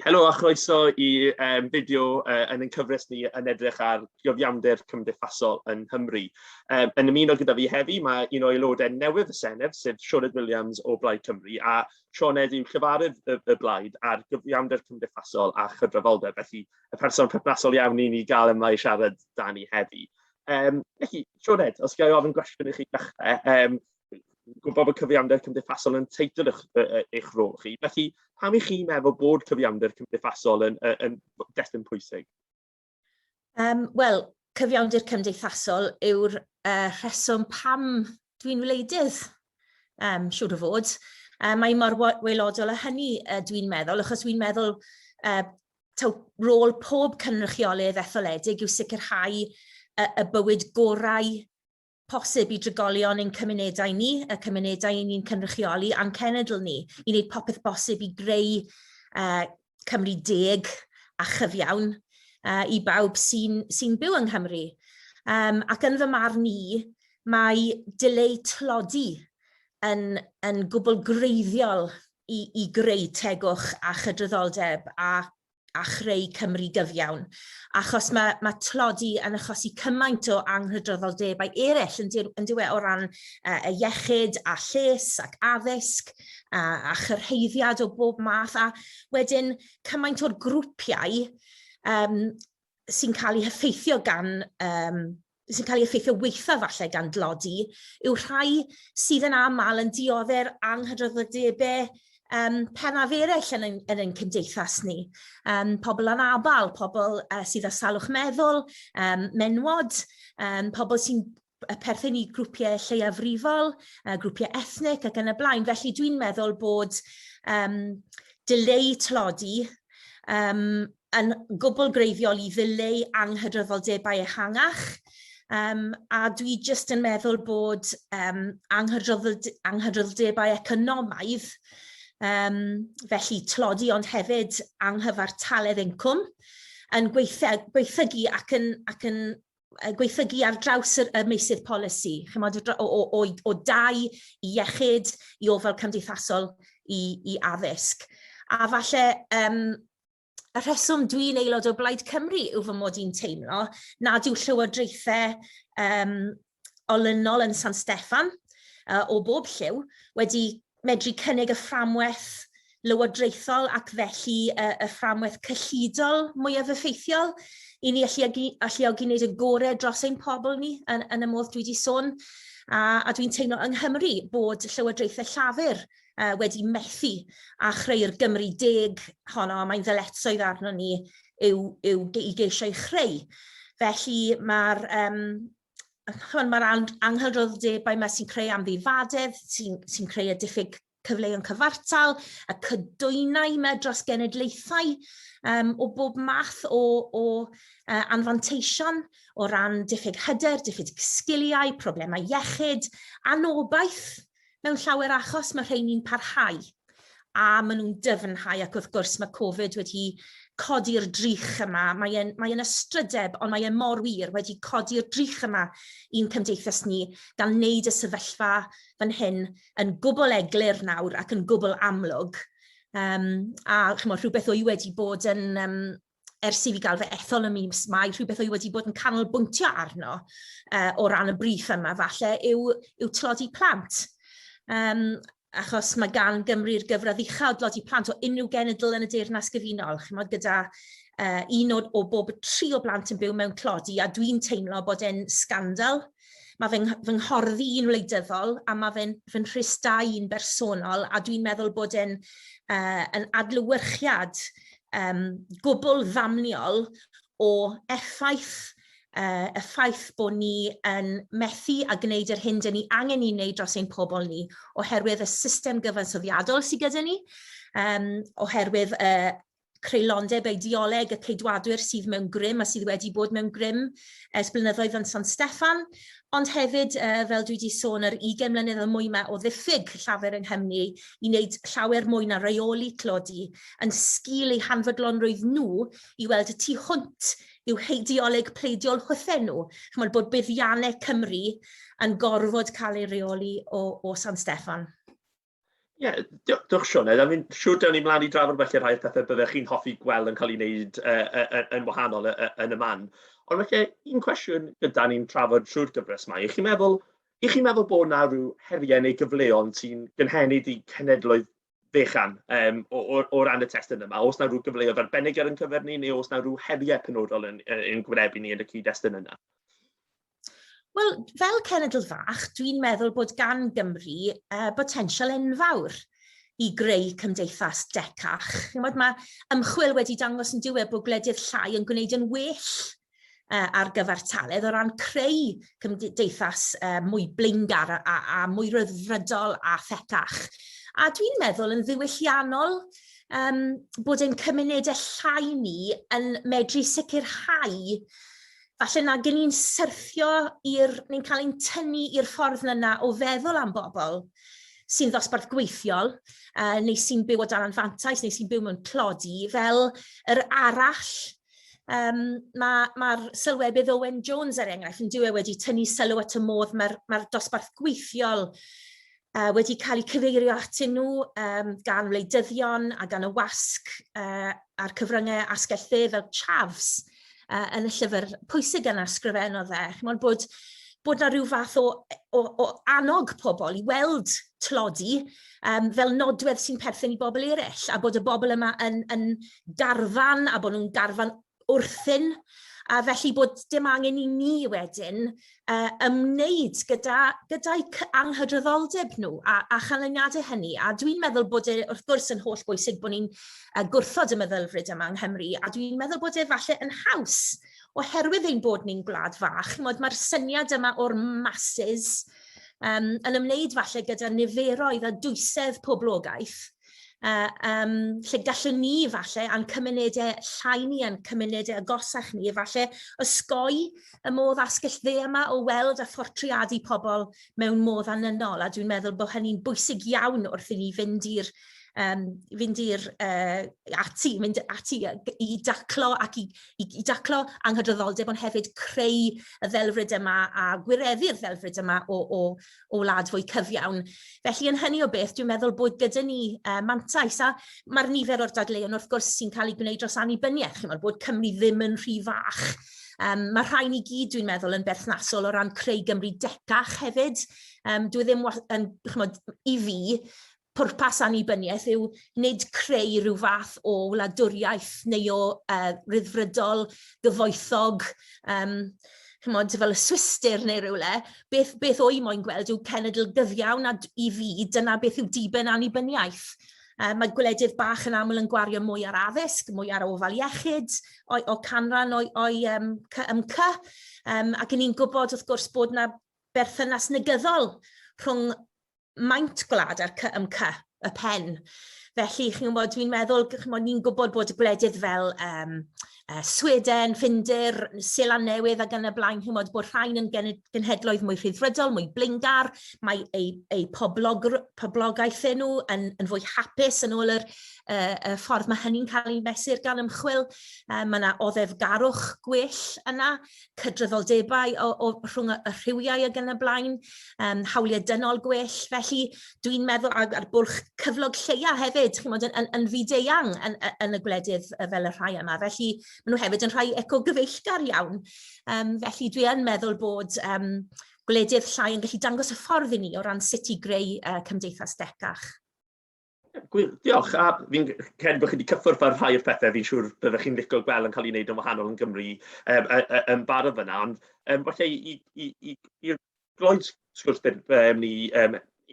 Helo a chroeso i fideo yn ein cyfres ni yn edrych ar gyfiawnder cymdeithasol yn Nghymru. Yn ymuno gyda fi heddi, mae un o aelodau newydd y Senedd, sef Sioned Williams o Plaid Cymru, a Sioned yw'n cyfarydd y Blaid ar gyfiawnder cymdeithasol a chydraddoldeb. Felly, y person perthnasol iawn i ni gael yma i siarad da ni heddi. Felly, Sioned, os gael ofyn gwestiwn i chi dechrau, gwybod bod cyfiawnder cymdeithasol yn teitl eich rôl chi. Felly, pam i chi meddwl bod cyfiawnder cymdeithasol yn destun pwysig? Wel, cyfiawnder cymdeithasol yw'r rheswm pam dwi'n wleidydd, siwr o fod. Mae mor waelodol â hynny dwi'n meddwl, achos dwi'n meddwl rôl pob cynrychiolydd etholedig yw sicrhau y bywyd gorau posib i drigolion ein cymunedau ni, y cymunedau ni'n cynrychioli, a'n cenedl ni, i wneud popeth bosib i greu Cymru deg a chyfiawn i bawb sy'n byw yng Nghymru. Ac yn fy marn ni, mae dileu tlodi yn gwbl greiddiol i greu tegwch a chydraddoldeb a chreu Cymru gyfiawn. Achos mae tlodi yn achosi cymaint o anghydraddoldebau eraill yn dywe o ran y iechyd a lles ac addysg a chyrheiddiad o bob math, a wedyn cymaint o'r grwpiau sy'n cael eu heffeithio weithio falle gan dlodi, yw rhai sydd yn aml yn dioddef anghydraddoldebau pennaf eraill yn ein cymdeithas ni. Pobl anabal, pobl sydd â salwch meddwl, menwod, pobl sy'n perthyn i grwpiau lleiafrifol, grwpiau ethnic ac yn y blaen. Felly dwi'n meddwl bod dileu tlodi yn gwbl greiddiol i ddileu anghydraddoldebau ehangach. A dwi jyst yn meddwl bod anghydraddoldebau economaidd, felly tlodi ond hefyd anghyfartaledd incwm, yn gweithygu ac yn gweithygu ar draws y meysydd polisi, o dai i iechyd, i ofal cymdeithasol i addysg. A falle y rheswm dwi'n aelod o Blaid Cymru yw fy mod i'n teimlo nad yw llywodraethau olynol yn San Steffan o bob lliw wedi medru cynnig y fframwaith lywodraethol ac felly y fframwaith cyllidol mwyaf effeithiol i ni alluogi wneud y gorau dros ein pobl ni yn y modd dwi wedi sôn. A dwi'n teimlo yng Nghymru bod llywodraethau llafur wedi methu a chreu'r Gymru deg honno, mae'n ddyletswydd arno ni yw i geisio i chreu. Felly mae'r anghydraddoldebau yma sy'n creu amddifadedd, sy'n creu y diffyg cyfleoedd cyfartal, y cydwynau yma dros genedlaethau o bob math o anfanteision o ran diffyg hyder, diffyg sgiliau, problemau iechyd, anobaith mewn llawer achos mae rheini'n parhau a maen nhw'n dyfnhau, ac wrth gwrs mae Covid wedi codi'r drych yma. Mae'n ystrydeb, ond mae'n mor wir wedi codi'r drych yma i'n cymdeithas ni gan wneud y sefyllfa fan hyn yn gwbl eglur nawr ac yn gwbl amlwg. A rhywbeth o'i wedi bod yn, ers i fi gael fy ethol ym mis Mai, rhywbeth o'i wedi bod yn canolbwyntio arno o ran y briff yma falle yw tlodi plant. Achos mae gan Gymru'r gyfradd uchel dlodi plant o unrhyw genedl yn y Deyrnas Gyfunol, gyda un o bob 3 o blant yn byw mewn tlodi, a dwi'n teimlo bod e'n sgandal. Mae fy nghorddi un wleidyddol, a mae fy nhristau un bersonol, a dwi'n meddwl bod e'n adlewyrchiad gwbl ddamniol o effaith y ffaith bod ni yn methu a gwneud yr hyn dyn ni angen i wneud dros ein pobl ni, oherwydd y system gyfansoddiadol sydd gyda ni, oherwydd y creulondeb eideoleg, y ceidwadwyr sydd mewn grym a sydd wedi bod mewn grym ers blynyddoedd yn San Steffan, ond hefyd, fel dwi wedi sôn, yr 20 mlynedd o mwy o ddiffyg llafur yng Nghymru i wneud llawer mwy na reoli tlodi yn sgil eu hanfodlonrwydd nhw i weld y tu hwnt yw heideoleg pleidiol hwthen nhw. Chymod bod buddiannau Cymru yn gorfod cael ei reoli o San Steffan. Diolch Sioned. Siwr dewn ni mlaen i drafod felly rhai pethau byddech chi'n hoffi gweld yn cael ei wneud yn wahanol yn y man. Ond felly, un cwestiwn gyda ni'n trafod trwy'r gyfres yma. I chi'n meddwl bod yna rhyw heriau neu gyfleon sy'n gynhenid i cenedloedd fechan o ran y testyn yma? Oes yna rhyw gyfleoedd arbennig ar yn cyfer ni, neu oes yna rhyw heriau penodol yn gwynebu ni yn y cyd-destun yna? Wel, fel cenedl fach, dwi'n meddwl bod gan Gymru botensial enfawr i greu cymdeithas decach. Mae ymchwil wedi dangos yn diwedd bod gwledydd llai yn gwneud yn well ar gyfartaledd o ran creu cymdeithas mwy blaengar a mwy ryddfrydol a thecach. A dwi'n meddwl yn ddiwylliannol bod ein cymunedau llai ni yn medru sicrhau falle na gen ni'n syrthio ni'n cael ein tynnu i'r ffordd yna o feddwl am bobl sy'n ddosbarth gweithiol, neu sy'n byw o dan anfantais, neu sy'n byw mewn clodi, fel yr arall. Mae'r sylwebydd Owen Jones er enghraifft yn diwedd wedi tynnu sylw at y modd mae'r dosbarth gweithiol wedi cael ei cyfeirio atyn nhw gan wleidyddion a gan y wasg a'r cyfryngau asgell fel Chavs. Yn y llyfr pwysig yna ysgrifennodd bod yna rhyw fath o annog pobl i weld tlodi fel nodwedd sy'n perthyn i bobl eraill, a bod y bobl yma yn garfan, a bod nhw'n garfan wrthyn, a felly bod dim angen i ni wedyn ymwneud gyda'i anghydraddoldeb nhw a chanlyniadau hynny. A dwi'n meddwl bod wrth gwrs yn holl bwysig bod ni'n gwrthod y meddylfryd yma yng Nghymru, a dwi'n meddwl bod falle yn haws oherwydd ein bod ni'n gwlad fach. Mae'r syniad yma o'r masses yn ymwneud falle gyda niferoedd a dwysedd poblogaeth, lle gallwn ni falle a'n cymunedau llai ni, a'n cymunedau agosach ni, falle osgoi y modd asgell dde yma o weld a phortreadu pobl mewn modd anynol, a dwi'n meddwl bod hynny'n bwysig iawn wrth i ni fynd ati i daclo ac i daclo anghydraddoldeb, ond hefyd creu y ddelfryd yma a gwireddu'r ddelfryd yma o wlad fwy cyfiawn. Felly yn hynny o beth, dwi'n meddwl bod gyda ni mantais, a mae'r nifer o'r dadleuon wrth gwrs sy'n cael ei gwneud dros annibyniaeth, bod Cymru ddim yn rhy fach. Mae rhain i gyd, dwi'n meddwl, yn berthnasol o ran creu Gymru decach hefyd. Dwi ddim i fi, pwrpas annibyniaeth yw nid creu rhyw fath o wladwriaeth neu o ryddfrydol gyfoethog, fel y Swistir neu rywle. Beth o'i moyn gweld yw cenedl gyfiawn, a i fi dyna beth yw diben annibyniaeth. Mae gwledydd bach yn aml yn gwario mwy ar addysg, mwy ar ofal iechyd, o canran o'i CMC, ac ni'n gwybod wrth gwrs bod yna berthynas negyddol rhwng maint gwlad ar CMC, y pen. Felly, dwi'n meddwl, ni'n gwybod bod gwledydd fel Sweden, Ffindir, Seland Newydd ac yn y blaen, bod rhain yn genhedloedd mwy rhyddfrydol, mwy blaengar, mae eu poblogaeth nhw yn fwy hapus yn ôl y ffordd mae hynny'n cael ei mesur gan ymchwil. Mae yna oddefgarwch gwell yna, cydraddoldebau rhwng y rhywiau ac yn y blaen, hawliau dynol gwell. Felly dwi'n meddwl, a'r bwrch cyflog lleia hefyd, yn fyd-eang yn y gwledydd fel y rhai yma. Felly maen nhw hefyd yn rhai eco-gyfeillgar iawn. Felly dwi yn meddwl bod gwledydd llai yn gallu dangos y ffordd i ni o ran sut i greu cymdeithas decach. Gwyl, diolch. A fi'n credu bod chi wedi cyffwrdd ar rhai o'r pethau fi'n siŵr byddech chi'n licio gweld yn cael ei wneud yn wahanol yn Gymru yn barod fyna. Ond falle i'r gloed sgwrs ni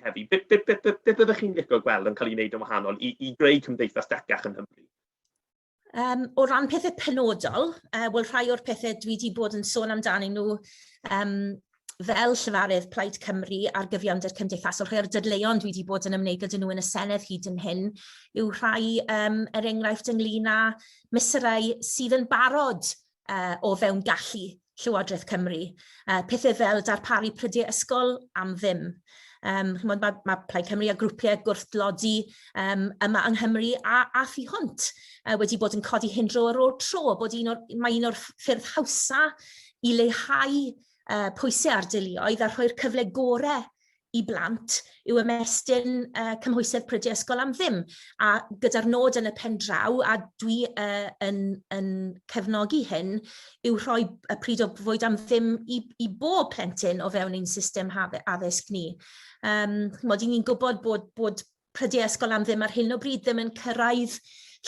heddi, beth byddech chi'n licio gweld yn cael ei wneud yn wahanol i greu cymdeithas decach yn Gymru? O ran pethau penodol, wel rhai o'r pethau dwi wedi bod yn sôn amdanyn nhw fel Llyfarydd Plaid Cymru ar gyfiawnder cymdeithasol, rhai o'r dydleuon dwi wedi bod yn ymwneud gyda nhw yn y Senedd hyd yn hyn, yw rhai enghraifft ynglyn â misurau sydd yn barod o fewn gallu Llywodraeth Cymru. Pethau fel darparu prydiau ysgol am ddim. Mae Plaid Cymru a grwpiau gwrthlodi yma yng Nghymru a thu hwnt wedi bod yn codi hyn dro ar ôl tro, bod mae un o'r ffyrdd hawsa i leihau pwysau ar deuluoedd a rhoi'r cyfle gorau i blant yw ymestyn cymhwysedd prydiau ysgol am ddim. A gyda'r nod yn y pen draw, a dwi yn cefnogi hyn, yw rhoi y pryd o fwyd am ddim i bob plentyn o fewn ein system addysg ni. Chimod, ni'n gwybod bod prydiau ysgol am ddim ar hyn o bryd ddim yn cyrraedd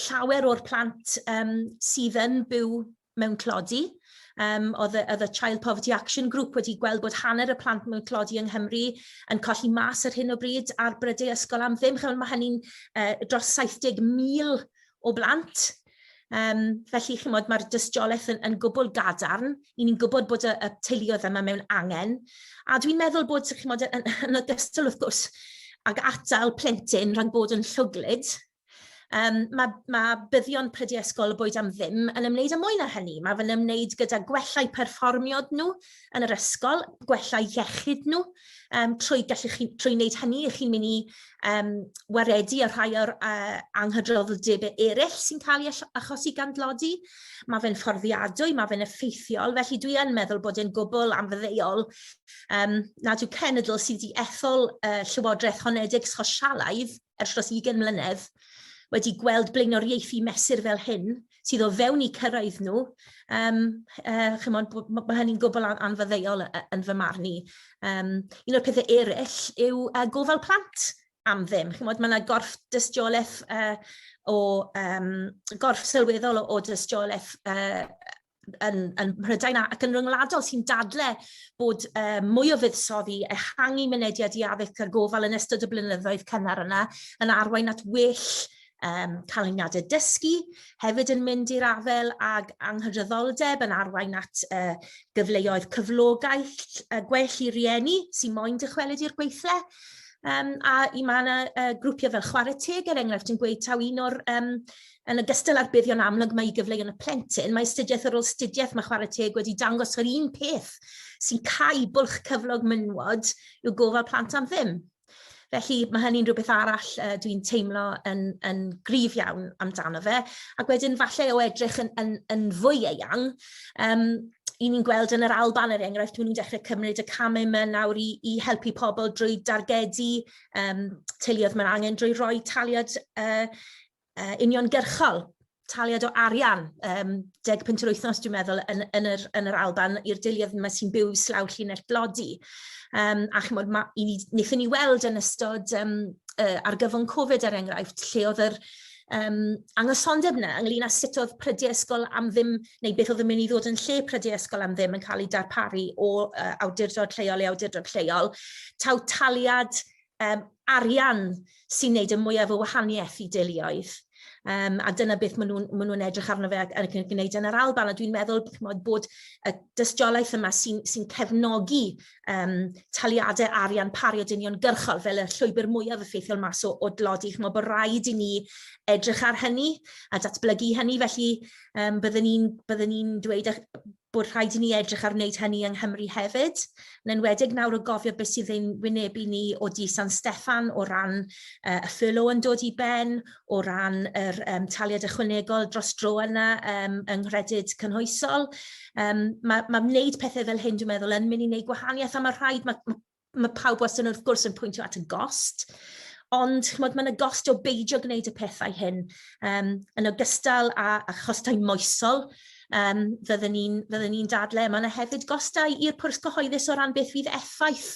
llawer o'r plant sydd yn byw mewn clodi. Oedd y Child Poverty Action Group wedi gweld bod hanner y plant mewn clodi yng Nghymru yn colli mas ar hyn o bryd ar brydau ysgol am ddim. Mae hynny'n dros 70,000 o blant. Felly, chimod, mae'r dystiolaeth yn gwbl gadarn. Ni'n gwybod bod y teuluoedd yma mewn angen. A dwi'n meddwl bod, chimod, yn ogystal wrth gwrs, ag atal plentyn rhag bod yn llwglyd, mae buddion prydiau ysgol y bwyd am ddim yn ymwneud â mwy na hynny. Mae fe'n ymwneud gyda gwellau perfformiad nhw yn yr ysgol, gwellau iechyd nhw. Trwy wneud hynny, chi'n mynd i waredu a rhai o'r anghydroddodebau eraill sy'n cael ei achosi gan dlodi. Mae fe'n fforddiadwy, mae fe'n effeithiol. Felly dwi yn meddwl bod e'n gwbl anfyddeuol nad yw cenedl sydd wedi ethol Llywodraeth Honedig Sosialaidd ers dros 20 mlynedd wedi gweld blaenoriaethu mesur fel hyn, sydd o fewn i cyrraedd nhw. Mae hynny'n gwbl anfyddeuol yn fy marn i. Un o'r pethau eraill yw gofal plant am ddim. Mae yna gorff dystiolaeth gorff sylweddol o dystiolaeth yn Mhrydain ac yn ryngwladol sy'n dadlau bod mwy o fuddsoddi ehangu mynediad i addysg ar gofal yn ystod y blynyddoedd cynnar yna yn arwain at well canlyniadau dysgu, hefyd yn mynd i'r afel ag anghydraddoldeb yn arwain at gyfleoedd cyflogaeth, gwell i rieni sy'n moyn dychwelyd i'r gweithle. A mae yna grwpiau fel chwarae teg er enghraifft yn gweud taw un o'r yn ogystal â'r buddion amlwg mae i gyfleu yn y plentyn, mae astudiaeth ar ôl astudiaeth mae chwarae teg wedi dangos yr un peth sy'n cau bwlch cyflog mynwod yw gofal plant am ddim. Felly mae hynny'n rhywbeth arall dwi'n teimlo yn gryf iawn amdano fe. Ac wedyn falle o edrych yn fwy eang, ni'n gweld yn yr Alban er enghraifft, nhw'n dechrau cymryd y camau yma nawr i helpu pobl drwy dargedu teuluoedd mewn angen drwy roi taliad uniongyrchol, taliad o arian, 10 wythnos dwi'n meddwl yn yr Alban i'r deuluoedd yma sy'n byw slaw llinell glodi. A chymod, wnaethon ni weld yn ystod argyfwng Covid er enghraifft, lle oedd yr angysondeb yna ynglyn â sut oedd prydiau ysgol am ddim, neu beth oedd yn mynd i ddod yn lle prydiau ysgol am ddim yn cael ei darparu o awdurdod lleol i awdurdod lleol, taw taliad arian sy'n neud y mwyaf o wahaniaeth i deuluoedd. A dyna beth maen nhw'n edrych arno fe yn gwneud yn yr Alban. A dwi'n meddwl bod y dystiolaeth yma sy'n cefnogi taliadau arian pariad uniongyrchol fel y llwybr mwyaf effeithiol mas o dlodi. Bod rhaid i ni edrych ar hynny a datblygu hynny. Felly byddwn ni'n dweud bod rhaid i ni edrych ar wneud hynny yng Nghymru hefyd. Yn enwedig nawr o gofio beth sydd ein wynebu ni o San Steffan o ran y ffurlo yn dod i ben, o ran yr taliad ychwanegol dros dro yna yng nghredyd cynhwysol. Mae wneud pethau fel hyn, dwi'n meddwl, yn mynd i wneud gwahaniaeth, a mae rhaid, mae pawb wastad wrth gwrs yn pwyntio at y gost. Ond mae'n y gost o beidio gwneud y pethau hyn yn ogystal â chostau moesol. Fydden ni'n dadlau. Mae yna hefyd gostau i'r pwrs cyhoeddus o ran beth fydd effaith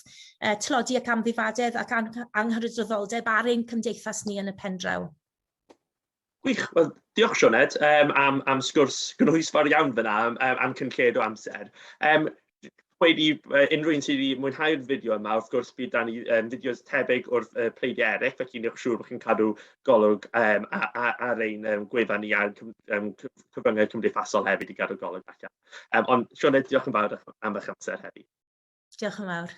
tlodi ac amddifadedd ac anghydraddoldeb ar ein cymdeithas ni yn y pendraw. Gwych, wel, diolch Sioned am sgwrs gynhwysfawr iawn fyna, am cynlleid o amser. Wedi unrhyw un sydd wedi mwynhau'r fideo yma, wrth gwrs bydd da ni fideos tebyg o'r pleidiau eraill, felly newch siŵr bod chi'n cadw golwg ar ein gwefan ni a'r cyfryngau cymdeithasol hefyd i gadw golwg allan. Ond Sioned, diolch yn fawr am eich amser heddi. Diolch yn fawr.